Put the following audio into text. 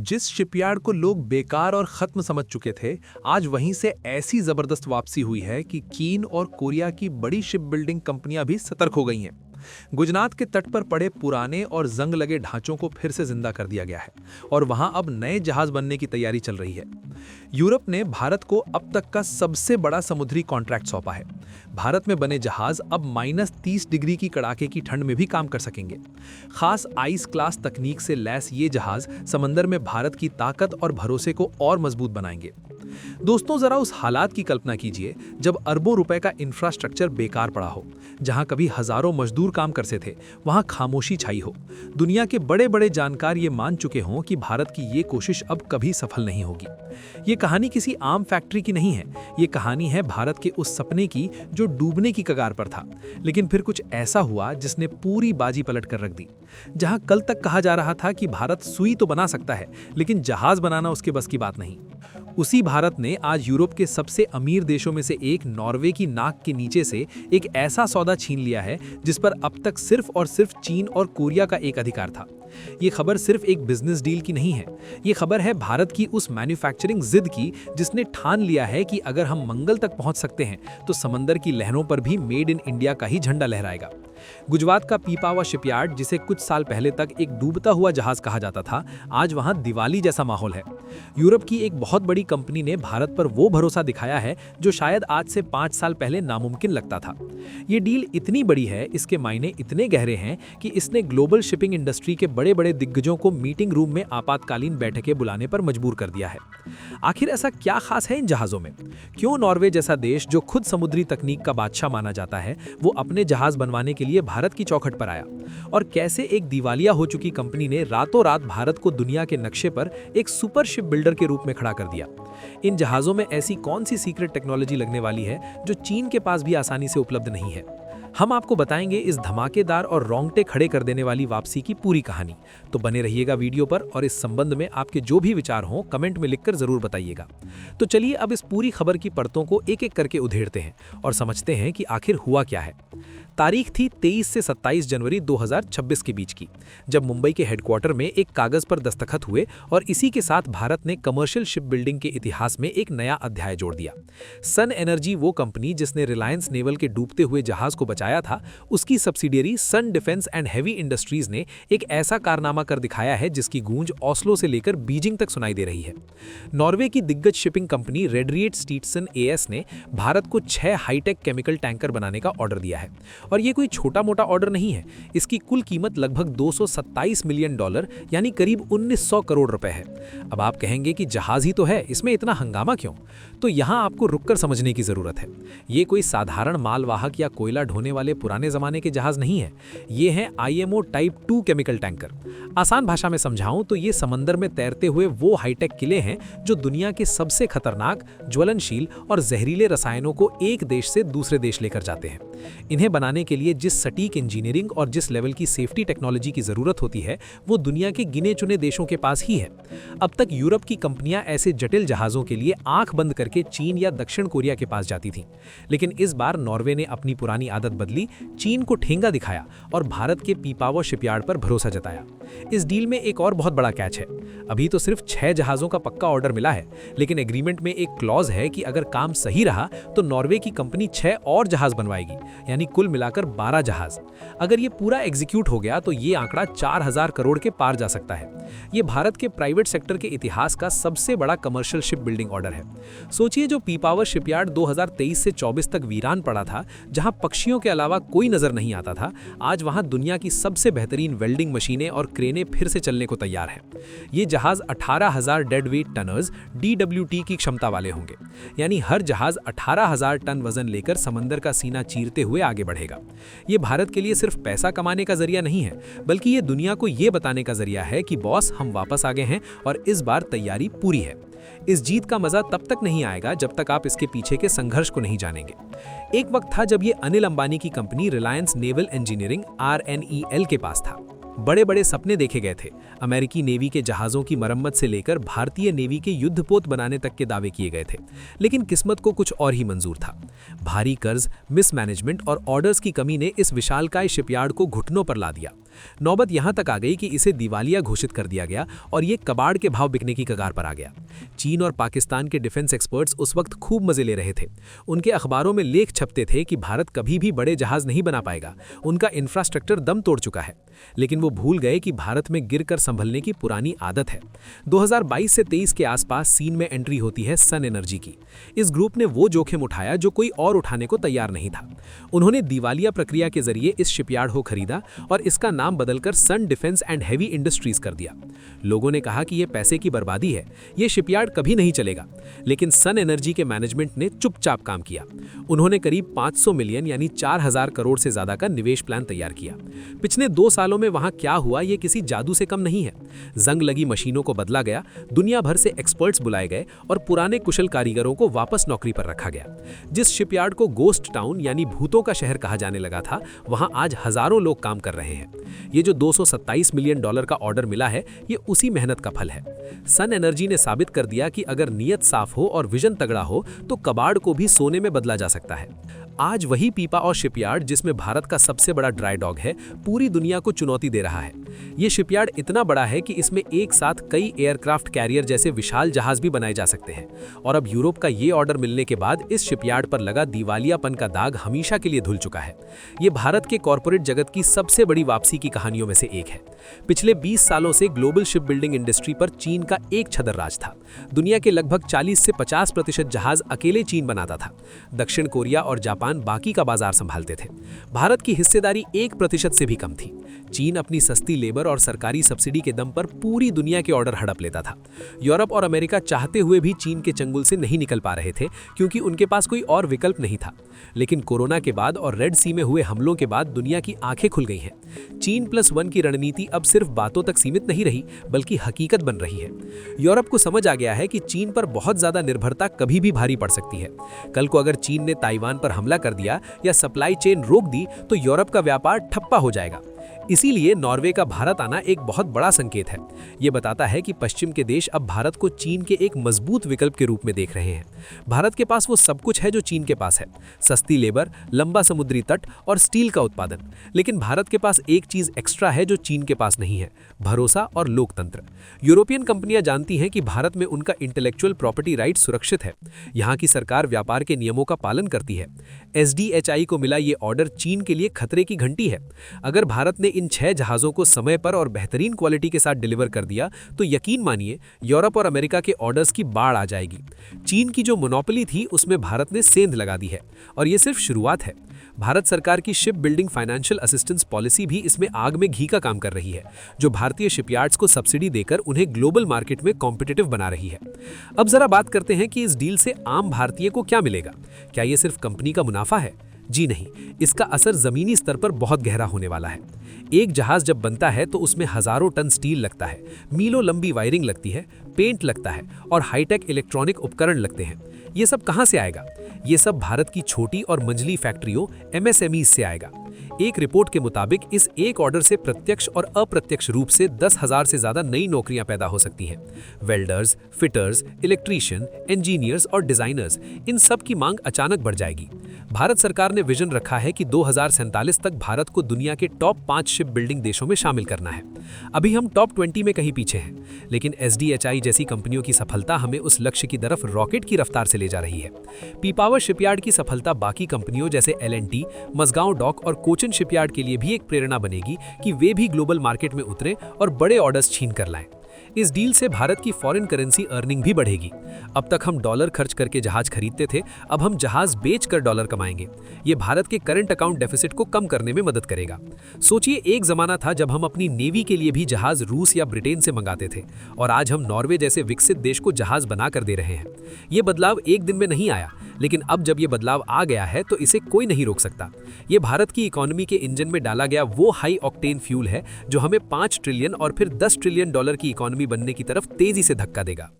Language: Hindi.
जिस शिपयार्ड को लोग बेकार और खत्म समझ चुके थे, आज वहीं से ऐसी जबरदस्त वापसी हुई है कि चीन और कोरिया की बड़ी शिप बिल्डिंग कंपनियां भी सतर्क हो गई हैं। गुजरात के तट पर पड़े पुराने और जंग लगे ढांचों को फिर से जिंदा कर दिया गया है और वहां अब नए जहाज बनने की तैयारी चल रही है। यूरोप ने भारत को अब तक का सबसे बड़ा समुद्री कॉन्ट्रैक्ट सौंपा है। भारत में बने जहाज अब -30 डिग्री की कड़ाके की ठंड में भी काम कर सकेंगे। खास आइस क्लास तकनीक से लैस ये जहाज समंदर में भारत की ताकत और भरोसे को और मजबूत बनाएंगे। दोस्तों, जरा उस हालात की कल्पना कीजिए जब अरबों रुपए का इंफ्रास्ट्रक्चर बेकार पड़ा हो, जहां कभी हजारों मजदूर काम करते थे, वहां खामोशी छाई हो। दुनिया के बड़े बड़े जानकार ये मान चुके हों कि भारत की ये कोशिश अब कभी सफल नहीं होगी। ये कहानी किसी आम फैक्ट्री की नहीं है, ये कहानी है भारत के उस सपने की जो डूबने की कगार पर था, लेकिन फिर कुछ ऐसा हुआ जिसने पूरी बाजी पलट कर रख दी। जहां कल तक कहा जा रहा था कि भारत सुई तो बना सकता है, लेकिन जहाज बनाना उसके बस की बात नहीं, उसी भारत ने आज यूरोप के सबसे अमीर देशों में से एक नॉर्वे की नाक के नीचे से एक ऐसा सौदा छीन लिया है जिस पर अब तक सिर्फ और सिर्फ चीन और कोरिया का एक अधिकार था। ये खबर सिर्फ एक बिजनेस डील की नहीं है, ये खबर है भारत की उस मैन्युफैक्चरिंग जिद की जिसने ठान लिया है कि अगर हम मंगल तक पहुंच सकते हैं तो समंदर की लहरों पर भी मेड इन इंडिया का ही झंडा लहराएगा। गुजरात का पीपावा शिपयार्ड, जिसे कुछ साल पहले तक एक डूबता हुआ जहाज कहा जाता था, आज वहां दिवाली जैसा माहौल है। यूरोप की एक बहुत बड़ी कंपनी ने भारत पर वो भरोसा दिखाया है जो शायद आज से 5 साल पहले नामुमकिन लगता था। ये डील इतनी बड़ी है, इसके मायने इतने गहरे हैं कि इसने ग्लोबल शिपिंग इंडस्ट्री के बड़े बड़े दिग्गजों को मीटिंग रूम में आपातकालीन बैठकें बुलाने पर मजबूर कर दिया है। आखिर ऐसा क्या खास है इन जहाजों में? क्यों नॉर्वे जैसा देश जो खुद समुद्री तकनीक का बादशाह माना जाता है, वो अपने जहाज बनवाने के लिए भारत की चौखट पर आया? और कैसे एक दिवालिया हो चुकी कंपनी ने रातों रात भारत को दुनिया के नक्शे पर एक सुपर शिप बिल्डर के रूप में खड़ा कर दिया? इन जहाजों में ऐसी कौन सी सीक्रेट टेक्नोलॉजी लगने वाली है जो चीन के पास भी आसानी से उपलब्ध नहीं है? हम आपको बताएंगे इस धमाकेदार और रोंगटे खड़े कर देने वाली वापसी की पूरी कहानी। तो बने रहिएगा वीडियो पर और इस संबंध में आपके जो भी विचार हों कमेंट में लिखकर जरूर बताइएगा। तो चलिए अब इस पूरी खबर की परतों को एक एक करके उधेड़ते हैं और समझते हैं कि आखिर हुआ क्या है। तारीख थी 23 से 27 जनवरी 2026 के बीच की, जब मुंबई के हेडक्वार्टर में एक कागज पर दस्तखत हुए और इसी के साथ भारत ने कमर्शियल शिप बिल्डिंग के इतिहास में एक नया अध्याय जोड़ दिया। सन एनर्जी, वो कंपनी जिसने रिलायंस नेवल के डूबते हुए जहाज को बचाया था, उसकी subsidiary Sun Defence and Heavy Industries ने एक ऐसा कारनामा कर दिखाया है जिसकी गूंज ओस्लो से लेकर बीजिंग तक सुनाई दे रही है। नॉर्वे की दिग्गज शिपिंग कंपनी रेडरिएट स्टीटसन एएस ने भारत को 6 हाईटेक केमिकल टैंकर बनाने का ऑर्डर दिया है। और ये कोई छोटा मोटा ऑर्डर नहीं है, इसकी कुल कीमत लगभग $227 मिलियन यानी करीब 1900 करोड़ रुपए है। अब आप कहेंगे कि जहाज ही तो है, इसमें इतना हंगामा क्यों? तो यहाँ आपको रुककर समझने की जरूरत है। ये कोई साधारण मालवाहक या कोयला ढोने वाले पुराने जमाने के जहाज नहीं है, ये हैं IMO टाइप 2 केमिकल टैंकर। आसान भाषा में समझाऊं तो ये समंदर में तैरते हुए वो हाईटेक किले हैं जो दुनिया के सबसे खतरनाक, ज्वलनशील और जहरीले रसायनों को एक देश से दूसरे देश लेकर जाते हैं। इन्हें बनाने के लिए जिस सटीक इंजीनियरिंग और जिस लेवल की सेफ्टी टेक्नोलॉजी की जरूरत होती है, वो दुनिया के गिने चुने देशों के पास ही है। अब तक यूरोप की कंपनियां ऐसे जटिल जहाजों के लिए आंख बंद करके चीन या दक्षिण कोरिया के पास जाती थीं, लेकिन इस बार नॉर्वे ने अपनी पुरानी आदत बदली, चीन को ठेंगा दिखाया और भारत के पीपावा शिपयार्ड पर भरोसा जताया। इस डील में एक और बहुत बड़ा कैच है। अभी तो सिर्फ 6 जहाजों का पक्का ऑर्डर मिला है, लेकिन एग्रीमेंट में एक क्लॉज है कि अगर काम सही रहा तो नॉर्वे की कंपनी 6 और जहाज बनवाएगी, यानी कुल मिलाकर 12 जहाज। अगर ये पूरा एग्जीक्यूट हो गया तो ये आंकड़ा 4000 करोड़ के पार जा सकता है। ये भारत के प्राइवेट सेक्टर के इतिहास का सबसे बड़ा कमर्शियल शिप बिल्डिंग ऑर्डर है। सोचिए, जो पीपावर शिपयार्ड 2023 से 24 तक वीरान पड़ा था, जहां पक्षियों के अलावा कोई नजर नहीं आता था, आज वहां दुनिया की सबसे बेहतरीन वेल्डिंग मशीनें और क्रेनें फिर से चलने को तैयार हैं। ये जहाज 18,000 डेड वेट टनर्स DWT की क्षमता वाले होंगे, यानी हर जहाज 18,000 टन वजन लेकर समंदर का सीना चीरते हुए आगे बढ़ेगा। ये भारत के लिए सिर्फ पैसा कमाने का जरिया नहीं है, बल्कि ये दुनिया को ये बताने का जरिया है कि बॉस, हम वापस आ गए हैं और इस बार तैयारी पूरी है। इस जीत का मजा तब तक नहीं आएगा जब तक आप इसके पीछे के संघर्ष को नहीं जानेंगे। एक वक्त था जब ये अनिल अंबानी की company Reliance naval engineering RNEL के पास था। बड़े बड़े सपने देखे गए थे। अमेरिकी नेवी के जहाज़ों की मरम्मत से लेकर भारतीय नेवी के युद्धपोत बनाने तक के दावे किए गए थे, लेकिन किस्मत को कुछ और ही मंजूर था। भारी कर्ज, मिसमैनेजमेंट और ऑर्डर्स की कमी ने इस विशालकाय शिपयार्ड को घुटनों पर ला दिया। नौबत यहां तक आ गई कि इसे दिवालिया घोषित कर दिया गया और ये कबाड़ के भाव बिकने की कगार पर आ गया। चीन और पाकिस्तान के डिफेंस एक्सपर्ट्स उस वक्त खूब मजे ले रहे थे। उनके अखबारों में लेख छपते थे कि भारत कभी भी बड़े जहाज नहीं बना पाएगा, उनका इंफ्रास्ट्रक्चर दम तोड़ चुका है। लेकिन वो भूल गए कि भारत में गिरकर संभलने की पुरानी आदत है। 2022 से 23 के आसपास सीन में एंट्री होती है सन एनर्जी की। इस ग्रुप ने वो जोखिम उठाया जो कोई और उठाने को तैयार नहीं था। उन्होंने दिवालिया प्रक्रिया के जरिए इस शिपयार्ड को खरीदा और इसका नाम बदलकर सन डिफेंस एंड हैवी इंडस्ट्रीज कर दिया। लोगों ने कहा कि यह पैसे की बर्बादी है, यह शिपयार्ड कभी नहीं चलेगा। लेकिन सन एनर्जी के मैनेजमेंट ने चुपचाप काम किया। उन्होंने करीब 500 मिलियन यानी 4000 करोड़ से ज्यादा का निवेश प्लान तैयार किया। पिछले 2 सालों में वहां क्या हुआ ये किसी जादू से कम नहीं है। जंग लगी मशीनों को बदला गया, दुनिया भर से एक्सपर्ट्स बुलाए गए और पुराने कुशल कारीगरों को वापस नौकरी पर रखा गया। जिस शिपयार्ड को गोस्ट टाउन यानी भूतों का शहर कहा जाने लगा था, वहां आज हजारों लोग काम कर रहे हैं। ये जो $227 मिलियन का ऑर्डर मिला है, ये उसी मेहनत का फल है। सन एनर्जी ने साबित कर दिया कि अगर नीयत साफ हो और विजन तगड़ा हो तो कबाड़ को भी सोने में बदला जा सकता है। आज वही पीपा और शिपयार्ड जिसमें भारत का सबसे बड़ा ड्राई डॉग है, पूरी दुनिया को चुनौती दे रहा है। ये शिपयार्ड इतना बड़ा है कि इसमें एक साथ कई एयरक्राफ्ट कैरियर जैसे विशाल जहाज भी बनाए जा सकते हैं। और अब यूरोप का ये ऑर्डर मिलने के बाद इस शिपयार्ड पर लगा दिवालियापन का दाग हमेशा के लिए धुल चुका है। ये भारत के कॉर्पोरेट जगत की सबसे बड़ी वापसी की कहानियों में से एक है। पिछले 20 सालों से ग्लोबल शिप बिल्डिंग इंडस्ट्री पर चीन का एक छदर राज था। दुनिया के लगभग 40 से 50% जहाज अकेले चीन बनाता था। दक्षिण कोरिया और जापान बाकी का बाजार संभालते थे। भारत की हिस्सेदारी 1% से भी कम थी। चीन अपनी सस्ती लेबर और सरकारी सब्सिडी के दम पर पूरी दुनिया के ऑर्डर हड़प लेता था। यूरोप और अमेरिका चाहते हुए भी चीन के चंगुल से नहीं निकल पा रहे थे, क्योंकि उनके पास कोई और विकल्प नहीं था। लेकिन कोरोना के बाद और रेड सी में हुए हमलों के बाद दुनिया की आंखें खुल गई हैं। China+1 की रणनीति अब सिर्फ बातों तक सीमित नहीं रही, बल्कि हकीकत बन रही है। यूरोप को समझ आ गया है कि चीन पर बहुत ज्यादा निर्भरता कभी भी भारी पड़ सकती है। कल को अगर चीन ने ताइवान पर हमला कर दिया या सप्लाई चेन रोक दी तो यूरोप का व्यापार ठप्पा हो जाएगा। इसीलिए नॉर्वे का भारत आना एक बहुत बड़ा संकेत है। ये बताता है कि पश्चिम के देश अब भारत को चीन के एक मजबूत विकल्प के रूप में देख रहे हैं। भारत के पास वो सब कुछ है जो चीन के पास है, सस्ती लेबर, लंबा समुद्री तट और स्टील का उत्पादन। लेकिन भारत के पास एक चीज एक्स्ट्रा है जो चीन के पास नहीं है, भरोसा और लोकतंत्र। यूरोपियन कंपनियां जानती हैं कि भारत में उनका इंटेलेक्चुअल प्रॉपर्टी राइट सुरक्षित है। यहाँ की सरकार व्यापार के नियमों का पालन करती है। SDHI को मिला ये ऑर्डर चीन के लिए खतरे की घंटी है। अगर भारत ने इन 6 जहाजों को समय पर और बेहतरीन क्वालिटी के साथ डिलीवर कर दिया तो यकीन मानिए यूरोप और अमेरिका के ऑर्डर्स की बाढ़ आ जाएगी। चीन की जो मोनोपोली थी उसमें भारत ने सेंध लगा दी है और ये सिर्फ शुरुआत है। भारत सरकार की ship building financial assistance policy भी इसमें आग में घी का काम कर रही है, जो भारतीय शिपयार्ड्स को सब्सिडी देकर उन्हें ग्लोबल मार्केट में कॉम्पिटिटिव बना रही है। अब जरा बात करते हैं कि इस डील से आम भारतीय को क्या मिलेगा। क्या ये सिर्फ कंपनी का मुनाफा है? जी नहीं, इसका असर जमीनी स्तर पर बहुत गहरा होने वाला है। एक जहाज जब बनता है तो उसमें हजारों टन स्टील लगता है, मीलों लंबी वायरिंग लगती है, पेंट लगता है और हाईटेक इलेक्ट्रॉनिक उपकरण लगते हैं। ये सब कहां से आएगा? ये सब भारत की छोटी और मंझली फैक्ट्रियों MSMEs से आएगा। एक रिपोर्ट के मुताबिक इस एक ऑर्डर से प्रत्यक्ष और अप्रत्यक्ष रूप से 10,000 से ज्यादा नई नौकरियां पैदा हो सकती हैं। वेल्डर्स, फिटर्स, इलेक्ट्रीशियन, इंजीनियर्स और डिजाइनर्स, इन सब की मांग अचानक बढ़ जाएगी। भारत सरकार ने विजन रखा है कि 2047 तक भारत को दुनिया के टॉप 5 शिप बिल्डिंग देशों में शामिल करना है। अभी हम टॉप 20 में कहीं पीछे हैं, लेकिन SDHI जैसी कंपनियों की सफलता हमें उस लक्ष्य की तरफ रॉकेट की रफ्तार से ले जा रही है। पीपावर शिपयार्ड की सफलता बाकी कंपनियों जैसे L&T, मझगांव डॉक और कोचिन शिपयार्ड के लिए भी एक प्रेरणा बनेगी कि वे भी ग्लोबल मार्केट में उतरें और बड़े ऑर्डर्स छीन कर लाएं। इस डील से भारत की फॉरेन करेंसी अर्निंग भी बढ़ेगी। अब तक हम डॉलर खर्च करके जहाज खरीदते थे, अब हम जहाज बेचकर डॉलर कमाएंगे। ये भारत के करंट अकाउंट डेफिसिट को कम करने में मदद करेगा। सोचिए, एक जमाना था जब हम अपनी नेवी के लिए भी जहाज रूस या ब्रिटेन से मंगाते थे और आज हम नॉर्वे जैसे विकसित देश को जहाज बना कर दे रहे हैं। ये बदलाव एक दिन में नहीं आया, लेकिन अब जब ये बदलाव आ गया है तो इसे कोई नहीं रोक सकता। ये भारत की इकोनॉमी के इंजन में डाला गया वो हाई ऑक्टेन फ्यूल है जो हमें 5 ट्रिलियन और फिर 10 ट्रिलियन डॉलर की इकोनॉमी बनने की तरफ तेजी से धक्का देगा।